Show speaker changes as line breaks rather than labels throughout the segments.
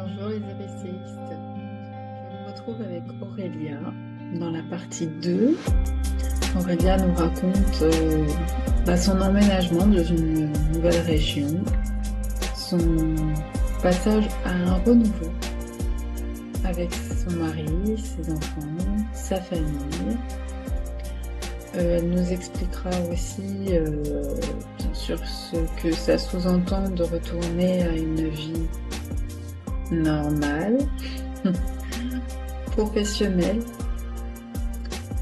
Bonjour les ABCistes, je vous retrouve avec Aurélia dans la partie 2. Aurélia nous raconte son emménagement dans une nouvelle région, son passage à un renouveau avec son mari, ses enfants, sa famille. Elle nous expliquera aussi bien sûr ce que ça sous-entend de retourner à une vie normale, professionnelle,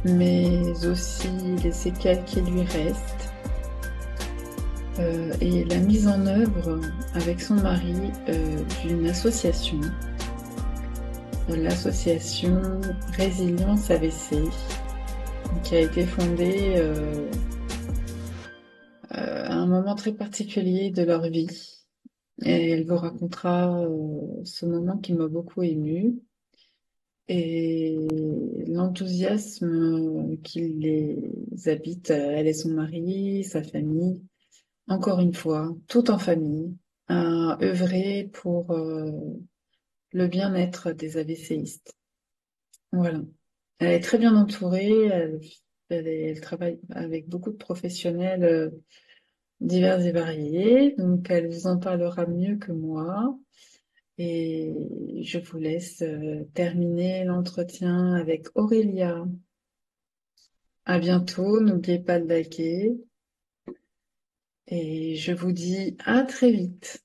mais aussi les séquelles qui lui restent et la mise en œuvre avec son mari d'une association, l'association Résilience AVC, qui a été fondée à un moment très particulier de leur vie. Et elle vous racontera ce moment qui m'a beaucoup émue et l'enthousiasme qui les habite, elle et son mari, sa famille, encore une fois, tout en famille, à œuvrer pour le bien-être des AVCistes. Voilà. Elle est très bien entourée, elle travaille avec beaucoup de professionnels divers et variés, donc elle vous en parlera mieux que moi. Et je vous laisse terminer l'entretien avec Aurélia. À bientôt, n'oubliez pas de liker. Et je vous dis à très vite.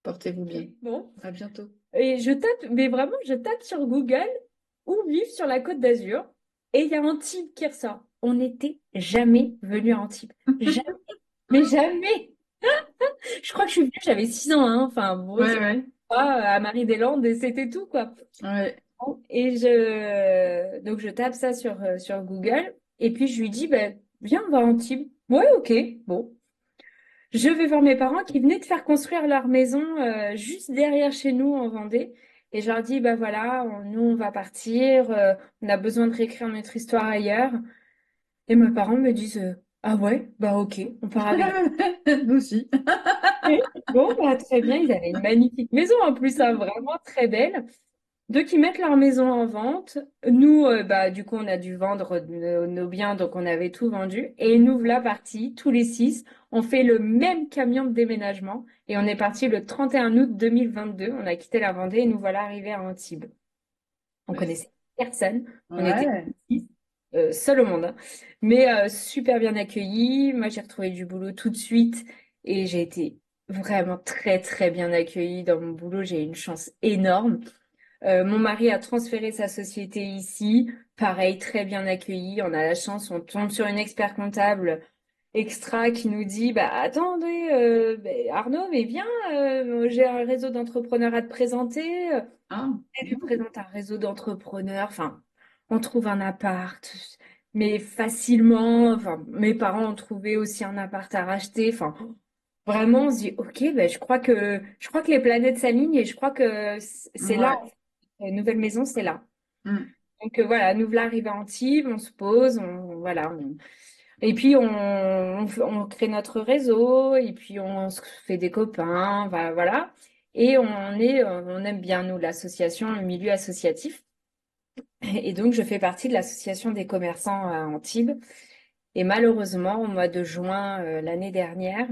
Portez-vous bien.
Bon,
À bientôt.
et je tape, mais vraiment, je tape sur Google où vivre sur la Côte d'Azur et il y a Antibes qui ressort. On n'était jamais venu à Antibes. Jamais, mais jamais. Je crois que je suis venue, j'avais 6 ans, hein. Enfin, bon,
Ouais,
c'est
ouais,
pas à Marie-des-Landes et c'était tout, quoi.
ouais.
Et donc je tape ça sur Google et puis je lui dis, ben, viens, on va à Antibes. Ouais, ok, bon. Je vais voir mes parents qui venaient de faire construire leur maison juste derrière chez nous en Vendée. Et je leur dis, bah voilà, nous on va partir, on a besoin de réécrire notre histoire ailleurs. Et mes parents me disent, ah ouais, bah ok, on part avec
Nous aussi.
vous. Bon, bah très bien, ils avaient une magnifique maison en plus, hein, vraiment très belle. Donc, ils mettent leur maison en vente. Nous, bah, du coup, on a dû vendre nos biens, donc on avait tout vendu. Et nous, voilà partis, tous les 6. On fait le même camion de déménagement. Et on est parti le 31 août 2022. On a quitté la Vendée et nous voilà arrivés à Antibes. On connaissait personne. On était
Ouais.
6, seuls au monde, hein. Mais super bien accueillis. Moi, j'ai retrouvé du boulot tout de suite. Et j'ai été vraiment très, très bien accueillie dans mon boulot. J'ai eu une chance énorme. Mon mari a transféré sa société ici. Pareil, très bien accueilli. On a la chance, on tombe sur une expert comptable extra qui nous dit, bah attendez, Arnaud, mais viens, j'ai un réseau d'entrepreneurs à te présenter.
Ah,
Elle lui
bien.
présente un réseau d'entrepreneurs. Enfin, on trouve un appart, mais facilement. Enfin, mes parents ont trouvé aussi un appart à racheter. Enfin, vraiment, on se dit, ok, ben, je crois que les planètes s'alignent et je crois que c'est là.
Ouais.
La nouvelle maison, c'est là.
Mm.
Donc voilà, nous voilà arrivés à Antibes, on se pose, voilà. Et puis on crée notre réseau, et puis on se fait des copains, voilà. Et on aime bien, nous, l'association, le milieu associatif. Et donc, je fais partie de l'association des commerçants à Antibes. Et malheureusement, au mois de juin l'année dernière,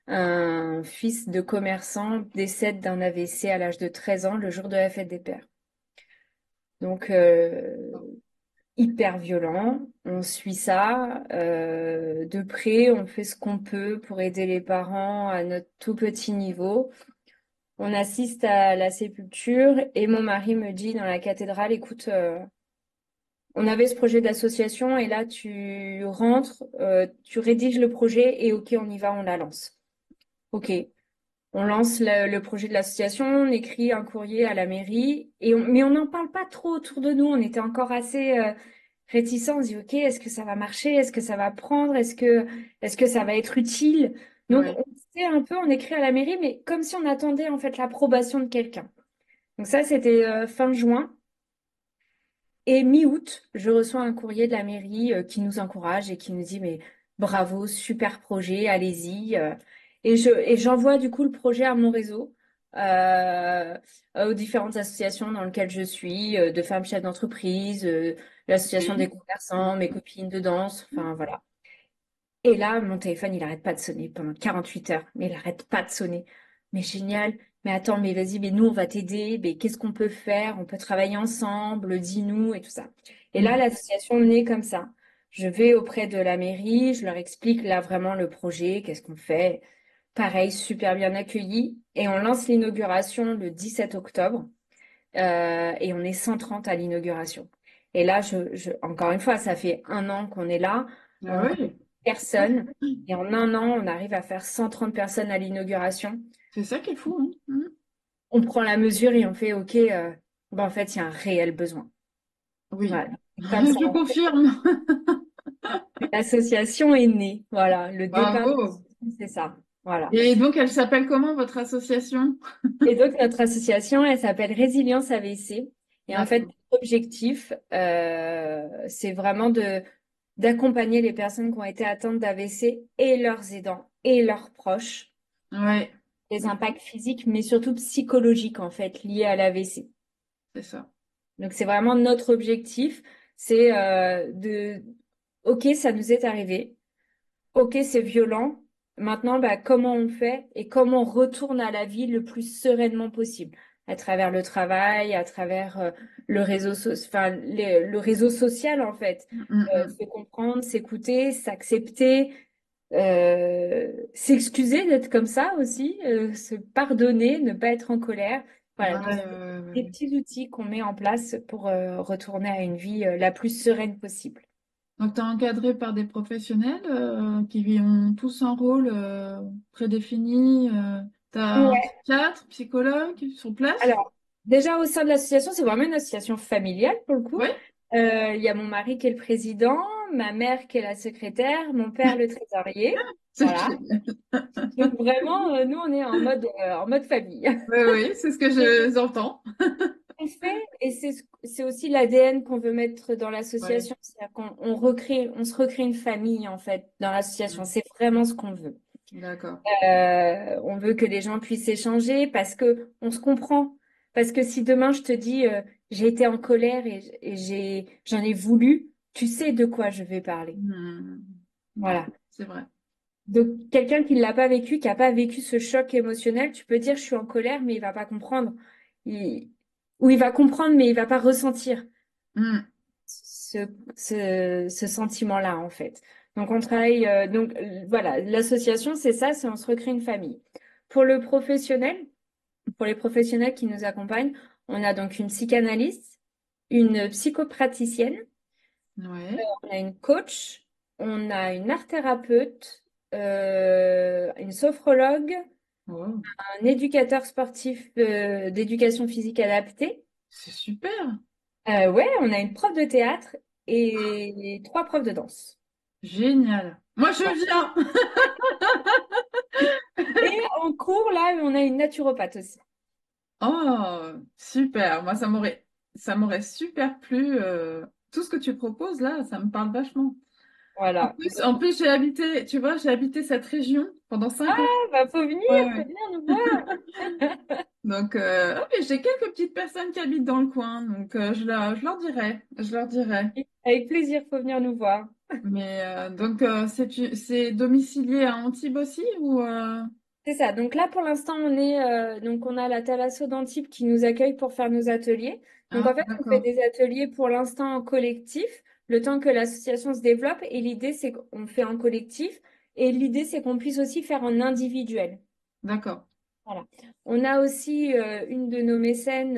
un fils de commerçant décède d'un AVC à l'âge de 13 ans, le jour de la fête des pères. Donc, hyper violent. On suit ça de près, on fait ce qu'on peut pour aider les parents à notre tout petit niveau. On assiste à la sépulture et mon mari me dit dans la cathédrale, écoute, on avait ce projet d'association et là tu rentres, tu rédiges le projet et ok, on y va, on la lance. Ok, on lance le projet de l'association, on écrit un courrier à la mairie, mais on n'en parle pas trop autour de nous. On était encore assez réticents. On se dit, OK, est-ce que ça va marcher? Est-ce que ça va prendre? Est-ce que ça va être utile? Donc,
Ouais.
on sait un peu, on écrit à la mairie, mais comme si on attendait en fait l'approbation de quelqu'un. Donc ça, c'était fin juin. Et mi-août, je reçois un courrier de la mairie qui nous encourage et qui nous dit, mais bravo, super projet, allez-y. Et j'envoie du coup le projet à mon réseau. aux différentes associations dans lesquelles je suis, de femmes chefs d'entreprise, l'association des
Oui.
commerçants, mes copines de danse, enfin voilà. Et là, mon téléphone, il arrête pas de sonner pendant 48 heures, mais il arrête pas de sonner. Mais génial, mais attends, mais vas-y, mais nous, on va t'aider, mais qu'est-ce qu'on peut faire? On peut travailler ensemble, dis-nous et tout ça. Et là,
Mm.
l'association naît comme ça. Je vais auprès de la mairie, je leur explique là vraiment le projet, qu'est-ce qu'on fait. Pareil, super bien accueilli. Et on lance l'inauguration le 17 octobre. Et on est 130 à l'inauguration. Et là, encore une fois, ça fait un an qu'on est là. On
Ah
recrute
oui,
personne. Et en un an, on arrive à faire 130 personnes à l'inauguration.
c'est ça qui est fou, hein. Mm.
On prend la mesure et on fait, OK, ben en fait, il y a un réel besoin.
Oui,
Voilà. Et comme ça,
je confirme.
l'association est née. Voilà. Le départ de
Bravo.
l'association, c'est ça. Voilà.
Et donc, elle s'appelle comment, votre association?
Et donc, notre association, elle s'appelle Résilience AVC. Et en fait,
D'accord.
notre objectif, c'est vraiment d'accompagner les personnes qui ont été atteintes d'AVC et leurs aidants et leurs proches,
Ouais,
les impacts physiques, mais surtout psychologiques, en fait, liés à l'AVC.
c'est ça.
Donc, c'est vraiment notre objectif, c'est OK, ça nous est arrivé. OK, c'est violent. Maintenant, bah, comment on fait et comment on retourne à la vie le plus sereinement possible, à travers le travail, à travers le réseau social en fait.
Mm, mm, mm.
Se comprendre, s'écouter, s'accepter, s'excuser d'être comme ça aussi, se pardonner, ne pas être en colère.
Ouais,
Voilà, donc c'est des
ouais.
petits outils qu'on met en place pour retourner à une vie la plus sereine possible.
Donc, tu es encadré par des professionnels qui ont tous un rôle prédéfini. Tu as un
Ouais.
psychiatre, psychologue sur place?
Alors, déjà au sein de l'association, c'est vraiment une association familiale pour le coup.
Oui.
Il y a mon mari qui est le président, ma mère qui est la secrétaire, mon père le trésorier.
C'est
Voilà.
génial.
Donc vraiment, nous, on est en mode famille.
Oui, oui, c'est ce que
Et
j'entends.
on fait, et c'est aussi l'ADN qu'on veut mettre dans
Oui,
l'association, c'est-à-dire on se recrée une famille en fait dans l'association. C'est vraiment ce qu'on veut.
d'accord.
On veut que les gens puissent échanger parce que on se comprend. Parce que si demain je te dis j'ai été en colère et j'en ai voulu, tu sais de quoi je vais parler.
Hmm. Ouais,
Voilà.
c'est vrai.
Donc quelqu'un qui ne l'a pas vécu, qui n'a pas vécu ce choc émotionnel, tu peux dire je suis en colère, mais il va pas comprendre. Il... Ou il va comprendre, mais il va pas ressentir
Hmm.
ce, ce sentiment-là en fait. Donc on travaille, voilà, l'association c'est ça, c'est on se recrée une famille. Pour le professionnel, pour les professionnels qui nous accompagnent, on a donc une psychanalyste, une psychopraticienne,
Ouais.
on a une coach, on a une art thérapeute, une sophrologue,
Wow.
un éducateur sportif d'éducation physique adaptée.
C'est super.
Ouais, on a une prof de théâtre et trois profs de danse.
Génial. Moi, je
Voilà.
viens.
Et en cours, là, on a une naturopathe aussi.
Oh, super. Moi, ça m'aurait super plu. Tout ce que tu proposes là, ça me parle vachement. En
Voilà.
plus, en plus, j'ai habité, tu vois, j'ai habité cette région pendant 5 ans.
Bah,
Ouais,
faut
ouais.
venir nous voir.
Donc, ah, mais j'ai quelques petites personnes qui habitent dans le coin, donc je leur dirai, je leur dirai.
Avec plaisir, faut venir nous voir.
Mais donc, c'est domicilié à Antibes aussi ou
C'est ça. Donc là, pour l'instant, donc on a la Thalasso d'Antibes qui nous accueille pour faire nos ateliers. Donc
Ah,
en fait, on fait
d'accord,
des ateliers pour l'instant en collectif, le temps que l'association se développe. Et l'idée, c'est qu'on fait en collectif. Et l'idée, c'est qu'on puisse aussi faire en individuel.
d'accord.
Voilà. On a aussi une de nos mécènes,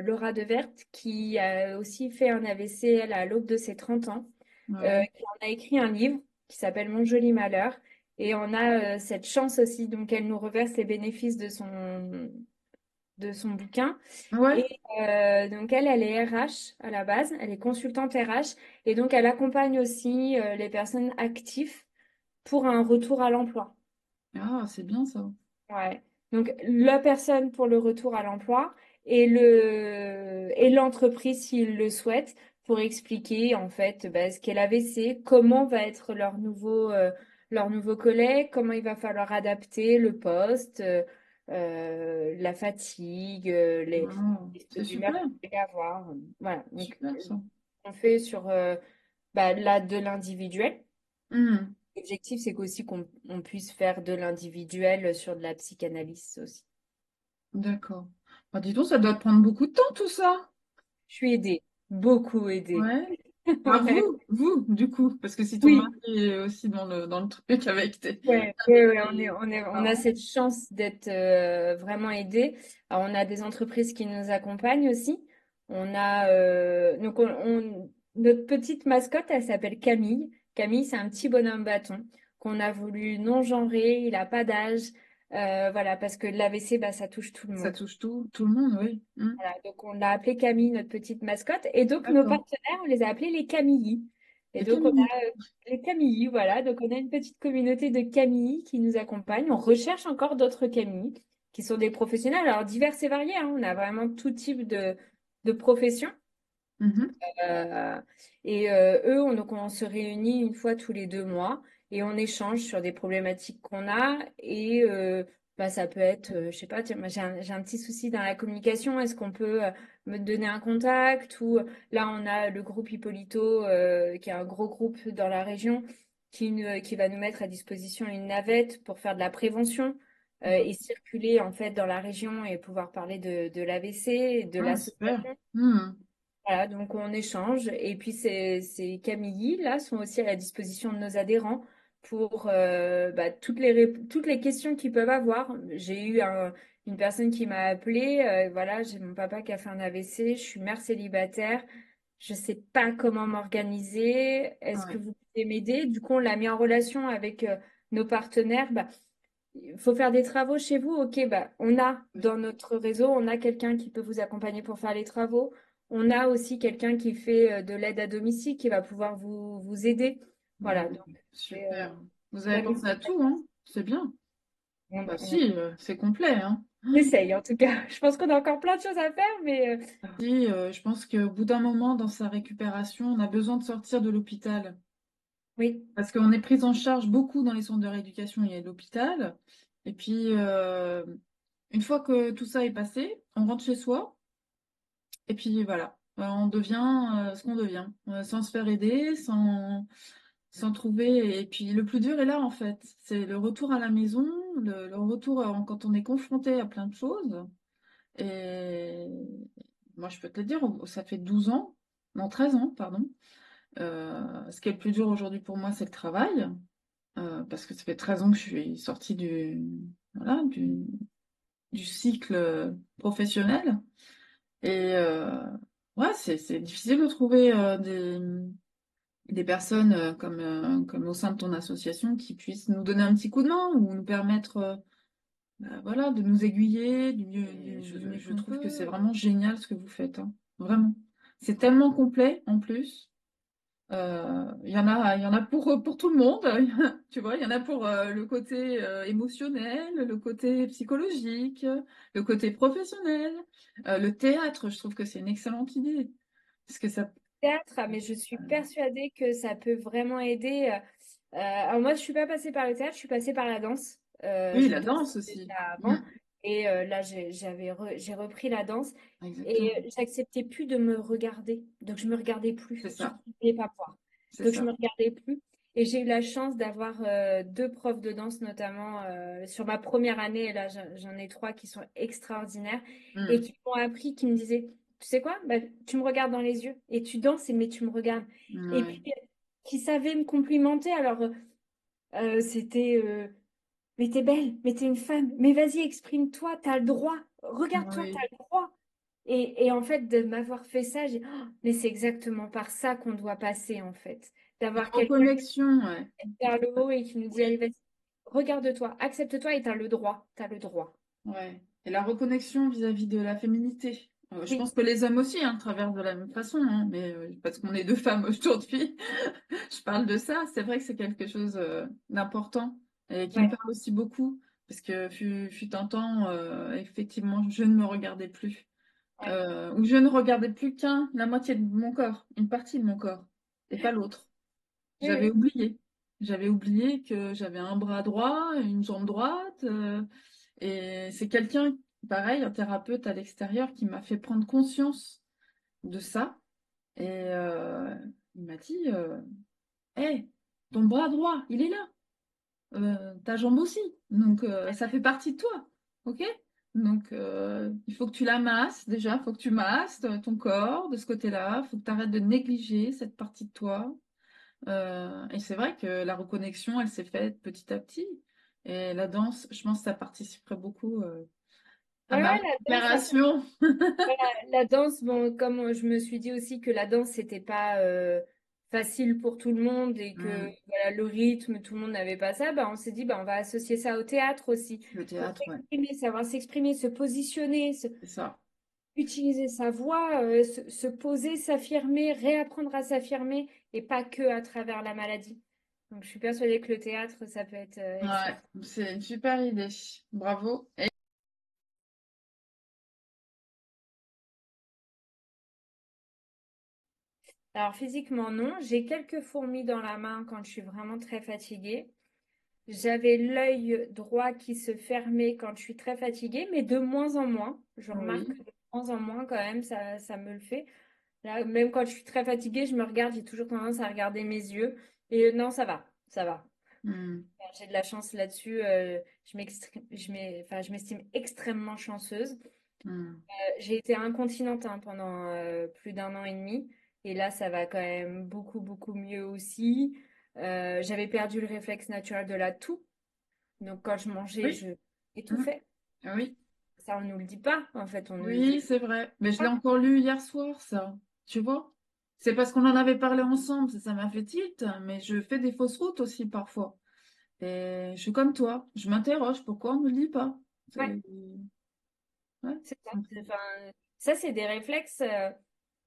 Laura Devert, qui a aussi fait un AVC, elle, à l'aube de ses 30 ans.
Ouais.
Qui en a écrit un livre qui s'appelle Mon joli malheur. Et on a cette chance aussi, donc elle nous reverse les bénéfices de son bouquin.
Ouais.
Et donc elle est RH à la base, elle est consultante RH. Et donc elle accompagne aussi les personnes actives pour un retour à l'emploi.
Ah, c'est bien ça.
Ouais. Donc la personne pour le retour à l'emploi et l'entreprise s'ils le souhaitent pour expliquer en fait bah, ce qu'est l'AVC, comment va être leur nouveau collègue, comment il va falloir adapter le poste, la fatigue,
Wow,
les
c'est
sautes d'humeur
super,
qu'il peut y avoir. Voilà, donc
super ça.
on fait sur là de l'individuel.
Hmm,
L'objectif, c'est qu'aussi qu'on puisse faire de l'individuel sur de la psychanalyse aussi.
d'accord. Bah, dis donc, ça doit te prendre beaucoup de temps tout ça.
Je suis aidée, beaucoup aidée.
Ouais. Ah,
Ouais.
vous, du coup, parce que si ton mari
Oui,
est aussi dans le truc avec
ouais, ouais, ouais,
tes
on a
parents.
cette chance d'être vraiment aidés. Alors, on a des entreprises qui nous accompagnent aussi. On a notre petite mascotte, elle s'appelle Camille. Camille, c'est un petit bonhomme bâton qu'on a voulu non genré. Il a pas d'âge, voilà, parce que l'AVC, bah, ça touche tout le
Ça
monde.
touche tout le monde, oui. Hmm,
Voilà, donc on l'a appelé Camille, notre petite mascotte. Et donc nos
d'accord.
partenaires, on les a appelés les Camillis. Et
Les
donc on
Camille.
a les Camillis, voilà. Donc on a une petite communauté de Camillis qui nous accompagnent. On recherche encore d'autres Camillis qui sont des professionnels, alors divers et variés, hein. On a vraiment tout type de professions.
Mhm.
Euh, et eux, donc on se réunit une fois tous les 2 mois et on échange sur des problématiques qu'on a. Et bah, ça peut être, je sais pas, tiens, moi, j'ai un petit souci dans la communication. Est-ce qu'on peut me donner un contact? Ou là, on a le groupe Hippolito, qui est un gros groupe dans la région, qui va nous mettre à disposition une navette pour faire de la prévention. Et circuler en fait dans la région et pouvoir parler de l'AVC, de
Ah, super.
l'association.
Hmm.
Voilà, donc on échange. Et puis ces Camille, là, sont aussi à la disposition de nos adhérents pour bah, toutes les questions qu'ils peuvent avoir. J'ai eu une personne qui m'a appelée, voilà, j'ai mon papa qui a fait un AVC, je suis mère célibataire, je sais pas comment m'organiser, est-ce que
Ouais.
vous pouvez m'aider? Du coup, on l'a mis en relation avec nos partenaires. Bah, il faut faire des travaux chez vous, ok, bah, on a
Oui.
dans notre réseau, on a quelqu'un qui peut vous accompagner pour faire les travaux. On a aussi quelqu'un qui fait de l'aide à domicile qui va pouvoir vous aider. Voilà,
Ouais,
donc c'est
super. Vous avez
vraiment
pensé à tout, hein? C'est bien. Bah
on
si, c'est complet, hein.
essaye en tout cas. Je pense qu'on a encore plein de choses à faire, mais
Si, je pense qu'au bout d'un moment, dans sa récupération, on a besoin de sortir de l'hôpital.
oui,
Parce qu'on est pris en charge beaucoup dans les centres de rééducation et à l'hôpital. Et puis, une fois que tout ça est passé, on rentre chez soi. Et puis voilà, on devient ce qu'on devient, sans se faire aider, sans trouver. Et puis le plus dur est là, en fait. C'est le retour à la maison, le retour quand on est confronté à plein de choses. Et moi, je peux te le dire, ça fait 12 ans, non, 13 ans, pardon. Ce qui est le plus dur aujourd'hui pour moi, c'est le travail, parce que ça fait 13 ans que je suis sortie voilà, du cycle professionnel. Et ouais, c'est difficile de trouver des personnes comme au sein de ton association qui puissent nous donner un petit coup de main ou nous permettre bah, voilà, de nous aiguiller je trouve que c'est vraiment génial ce que vous faites, hein. Vraiment. C'est tellement complet en plus. Il y en a pour tout le monde. Tu vois, il y en a pour le côté émotionnel, le côté psychologique, le côté professionnel, le théâtre. Je trouve que c'est une excellente idée. Parce que ça.
théâtre, ah, mais je suis persuadée que ça peut vraiment aider. Alors moi, je suis pas passée par le théâtre, je suis passée par la danse.
Oui,
Je
la
dansais
danse aussi.
déjà
Mm,
avant. Et là, j'ai repris la danse et
exactement.
j'acceptais plus de me regarder. Donc, je me regardais
C'est
plus. Surtout,
ça.
je ne voulais pas voir.
C'est
Donc, je me
ça.
regardais plus. Et j'ai eu la chance d'avoir deux profs de danse, notamment sur ma première année. Et là, j'en ai trois qui sont extraordinaires et
Mm,
qui m'ont appris, qui me disaient, tu sais quoi? Bah, tu me regardes dans les yeux et tu danses, mais tu me regardes. Et puis,
ouais.
qui savaient me complimenter. Alors, c'était mais t'es belle, mais t'es une femme, mais vas-y, exprime-toi, t'as le droit, regarde-toi, t'as
Oui.
le droit. Et en fait, de m'avoir fait ça, j'ai oh, mais c'est exactement par ça qu'on doit passer, en fait.
La
D'avoir quelqu'un
reconnexion, ouais.
qui est vers le haut et qui nous dit, allez,
Oui.
vas-y, regarde-toi, accepte-toi et t'as le droit, t'as le droit.
Ouais. Et la reconnexion vis-à-vis de la féminité. Je
Oui,
pense que les hommes aussi, hein, traversent de la même façon, hein, mais parce qu'on est deux femmes aujourd'hui, je parle de ça. C'est vrai que c'est quelque chose d'important et qui me
ouais,
parle aussi beaucoup, parce que fut un temps, effectivement, je ne me regardais plus.
ouais,
Ou je ne regardais plus la moitié de mon corps, une partie de mon corps, et pas l'autre.
oui,
J'avais
oui.
oublié. J'avais oublié que j'avais un bras droit, une jambe droite. Et c'est quelqu'un, pareil, un thérapeute à l'extérieur, qui m'a fait prendre conscience de ça. Et il m'a dit, Hey, ton bras droit, il est là. Ta jambe aussi. Donc, ça fait partie de toi. OK? Donc, il faut que tu la masses déjà. Il faut que tu masses ton corps de ce côté-là. Il faut que tu arrêtes de négliger cette partie de toi. Et c'est vrai que la reconnexion, elle s'est faite petit à petit. Et la danse, je pense que ça participerait beaucoup à
Ouais,
ma
ouais, la danse, ça fait.
récupération.
Voilà, la danse, bon, comme je me suis dit aussi que la danse, c'était pas facile pour tout le monde et que
Hmm.
voilà, le rythme, tout le monde n'avait pas ça, bah, on s'est dit, bah, on va associer ça au théâtre aussi,
Le
pour
théâtre, ouais,
s'exprimer, savoir s'exprimer, se positionner,
c'est ça.
utiliser sa voix, se poser, s'affirmer, réapprendre à s'affirmer et pas que à travers la maladie. Donc, je suis persuadée que le théâtre, ça peut être extra.
Ouais, c'est une super idée. Bravo.
Alors, physiquement, non. J'ai quelques fourmis dans la main quand je suis vraiment très fatiguée. J'avais l'œil droit qui se fermait quand je suis très fatiguée, mais de moins en moins. Je remarque
Oui.
que de moins en moins quand même, ça me le fait. Là, même quand je suis très fatiguée, je me regarde, j'ai toujours tendance à regarder mes yeux. Et non, ça va, ça va.
Hmm.
J'ai de la chance là-dessus. Enfin, je m'estime extrêmement chanceuse.
Hmm.
J'ai été incontinente hein, pendant plus d'un an et demi. Et là, ça va quand même beaucoup, beaucoup mieux aussi. J'avais perdu le réflexe naturel de la toux. Donc, quand je mangeais,
Oui.
je
Hmm.
étouffais.
Oui.
Ça, on nous le dit pas, en fait, on nous le
Oui,
dit
c'est vrai. Mais je l'ai
pas.
encore lu hier soir, ça. Tu vois? C'est parce qu'on en avait parlé ensemble, ça m'a fait tilt, mais je fais des fausses routes aussi parfois. Et je suis comme toi, je m'interroge pourquoi on ne me le dit pas.
Ouais,
Ouais,
c'est ça.
ça me fait-
Enfin, ça, c'est des réflexes.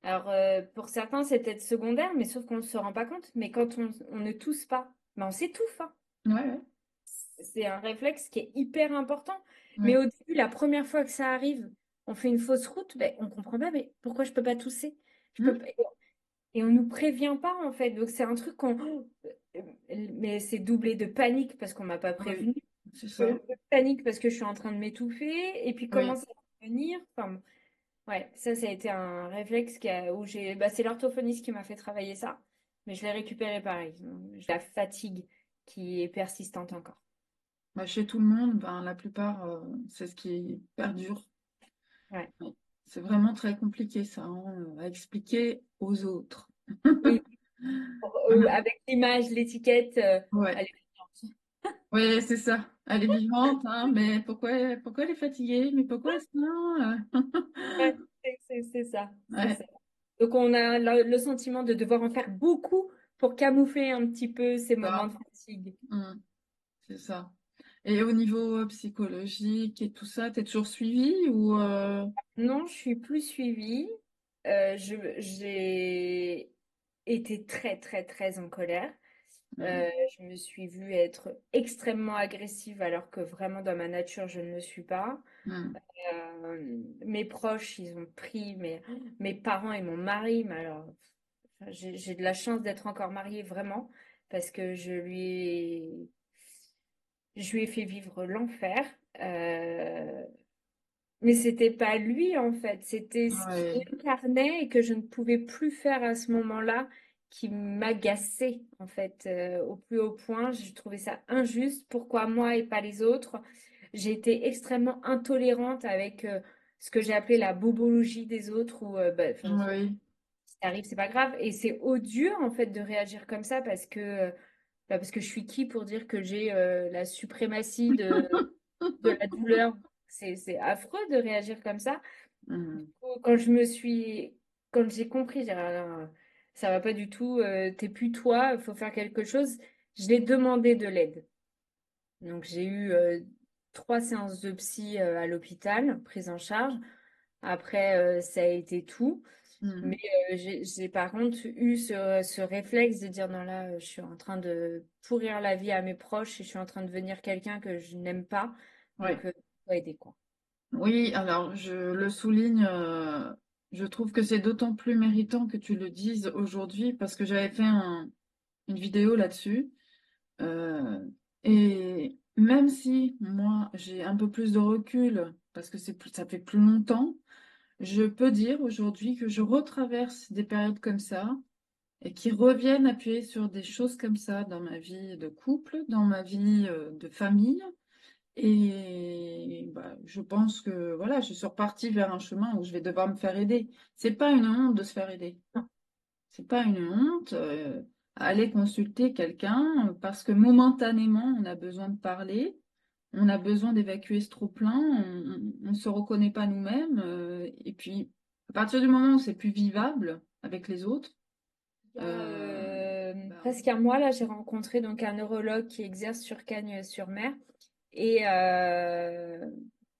Alors, pour certains, c'est peut-être secondaire, mais sauf qu'on ne se rend pas compte. Mais quand on ne tousse pas, ben, on s'étouffe, hein.
ouais, ouais,
C'est un réflexe qui est hyper important. Mais
ouais.
au début, la première fois que ça arrive, on fait une fausse route, ben, on comprend pas, mais pourquoi je peux pas tousser? Je peux
Hmm.
pas. Et on nous prévient pas, en fait. Donc, c'est un truc qu'on. Mais c'est doublé de panique parce qu'on m'a pas
Oui,
prévenu.
c'est ça.
De panique parce que je suis en train de m'étouffer. Et puis, comment
Oui.
ça va venir? Enfin, ouais, ça a été un réflexe où j'ai. Bah, c'est l'orthophoniste qui m'a fait travailler ça. Mais je l'ai récupéré pareil. J'ai la fatigue qui est persistante encore.
Bah, chez tout le monde, ben, la plupart, c'est ce qui perdure.
Ouais.
Ouais. C'est vraiment très compliqué ça, hein, à expliquer aux autres.
Oui, avec l'image, l'étiquette,
Ouais.
elle est vivante.
Ouais, c'est ça. Elle est vivante, hein, mais pourquoi elle est fatiguée? Mais pourquoi elle se plaint?
Ouais, c'est ça, c'est
Ouais,
ça. Donc on a le sentiment de devoir en faire beaucoup pour camoufler un petit peu ces moments
ça.
de fatigue.
Mm, c'est ça. Et au niveau psychologique et tout ça, t'es toujours suivi ou
Non, je suis plus suivie. J'ai été très, très, très en colère.
mm,
Je me suis vue être extrêmement agressive alors que vraiment dans ma nature, je ne le suis pas.
mm,
Mes proches, ils ont pris mes parents et mon mari, mais alors enfin, j'ai de la chance d'être encore mariée vraiment parce que je lui ai fait vivre l'enfer. Euh, mais c'était pas lui en fait, c'était ce qu'il
ouais,
incarnait et que je ne pouvais plus faire à ce moment-là qui m'agaçait en fait au plus haut point. Je trouvais ça injuste. Pourquoi moi et pas les autres? J'ai été extrêmement intolérante avec ce que j'ai appelé la bobologie des autres ou bah, enfin,
oui,
si ça arrive, c'est pas grave. Et c'est odieux en fait de réagir comme ça parce que je suis qui pour dire que j'ai la suprématie de la douleur. C'est affreux de réagir comme ça.
mm,
Quand je me suis, quand j'ai compris, j'ai dit, ah non, ça va pas du tout, t'es plus toi, il faut faire quelque chose. Je l'ai demandé de l'aide. Donc j'ai eu 3 séances de psy à l'hôpital, prise en charge. Après, ça a été tout. Mais
mm.
j'ai par contre eu ce réflexe de dire non, là, je suis en train de pourrir la vie à mes proches et je suis en train de devenir quelqu'un que je n'aime pas. Donc,
Ouais.
faut aider, quoi.
Oui, alors je le souligne, je trouve que c'est d'autant plus méritant que tu le dises aujourd'hui parce que j'avais fait une vidéo là-dessus. Euh, même si moi j'ai un peu plus de recul parce que ça fait plus longtemps, je peux dire aujourd'hui que je retraverse des périodes comme ça et qui reviennent appuyer sur des choses comme ça dans ma vie de couple, dans ma vie de famille. Et bah, je pense que voilà, je suis repartie vers un chemin où je vais devoir me faire aider. C'est pas une honte de se faire aider. C'est pas une honte à aller consulter quelqu'un parce que momentanément on a besoin de parler, on a besoin d'évacuer ce trop-plein, on se reconnaît pas nous-mêmes et puis à partir du moment où c'est plus vivable avec les autres,
Il y a
bah,
presque un mois, là, j'ai rencontré donc un neurologue qui exerce sur Cagnes-sur-Mer et, euh,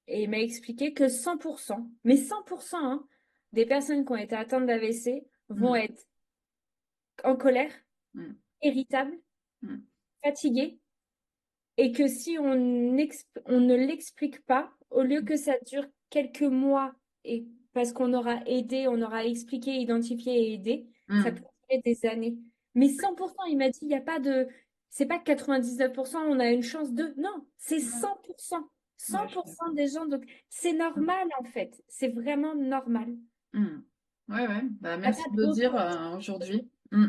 et il m'a expliqué que 100%, mais 100%, hein, des personnes qui ont été atteintes d'AVC vont
mm,
être en colère,
mm,
irritables,
mm,
fatiguées et que si on ne l'explique pas, au lieu que ça dure quelques mois et parce qu'on aura aidé, on aura expliqué, identifié et aidé, ça peut
mm,
durer des années. Mais 100%, il m'a dit, il n'y a pas de, c'est pas 99%, on a une chance de, non, c'est
mm.
100%.
Ouais,
cent
je suis
pour cent
d'accord.
des gens, donc c'est normal en fait, c'est vraiment normal.
Mm. Ouais, ouais. Bah,
Il n'y a
merci
pas
de le dire
d'autre,
aujourd'hui. Mm.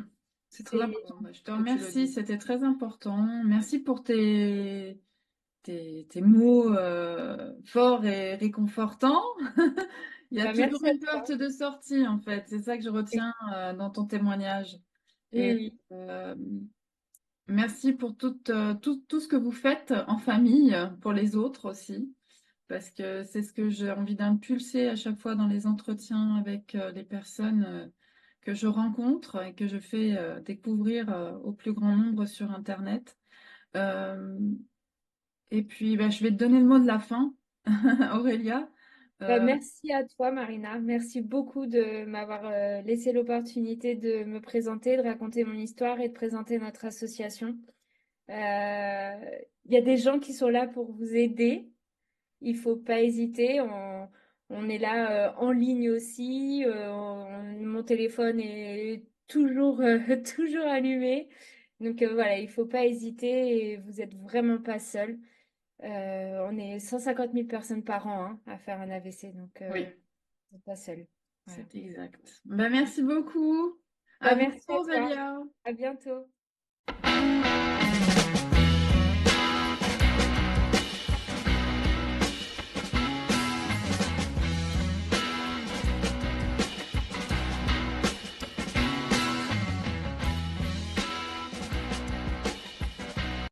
C'est très
c'est
important. Bah, je te
que tu le
remercie,
dis.
c'était très important. Merci pour tes mots forts et réconfortants. Il y a
Bah,
toujours
merci à
une porte
toi.
de sortie, en fait. C'est ça que je
Oui,
retiens dans ton témoignage.
oui,
Et
oui.
euh, merci pour tout ce que vous faites en famille, pour les autres aussi, parce que c'est ce que j'ai envie d'impulser à chaque fois dans les entretiens avec les personnes que je rencontre et que je fais découvrir au plus grand nombre sur Internet. Euh, et puis, bah, je vais te donner le mot de la fin, Aurélia.
Bah,
Euh,
merci à toi, Marina. Merci beaucoup de m'avoir laissé l'opportunité de me présenter, de raconter mon histoire et de présenter notre association. Il y a des gens qui sont là pour vous aider. Il faut pas hésiter. On est là en ligne aussi. Mon téléphone est toujours, toujours allumé. Donc voilà, il faut pas hésiter et vous êtes vraiment pas seul. On est 150 000 personnes par an hein, à faire un AVC, donc
oui,
vous n'êtes pas seul. Voilà.
c'est exact. Bah, merci beaucoup.
Bah,
À bientôt,
merci à toi.
Aurélia.
À bientôt.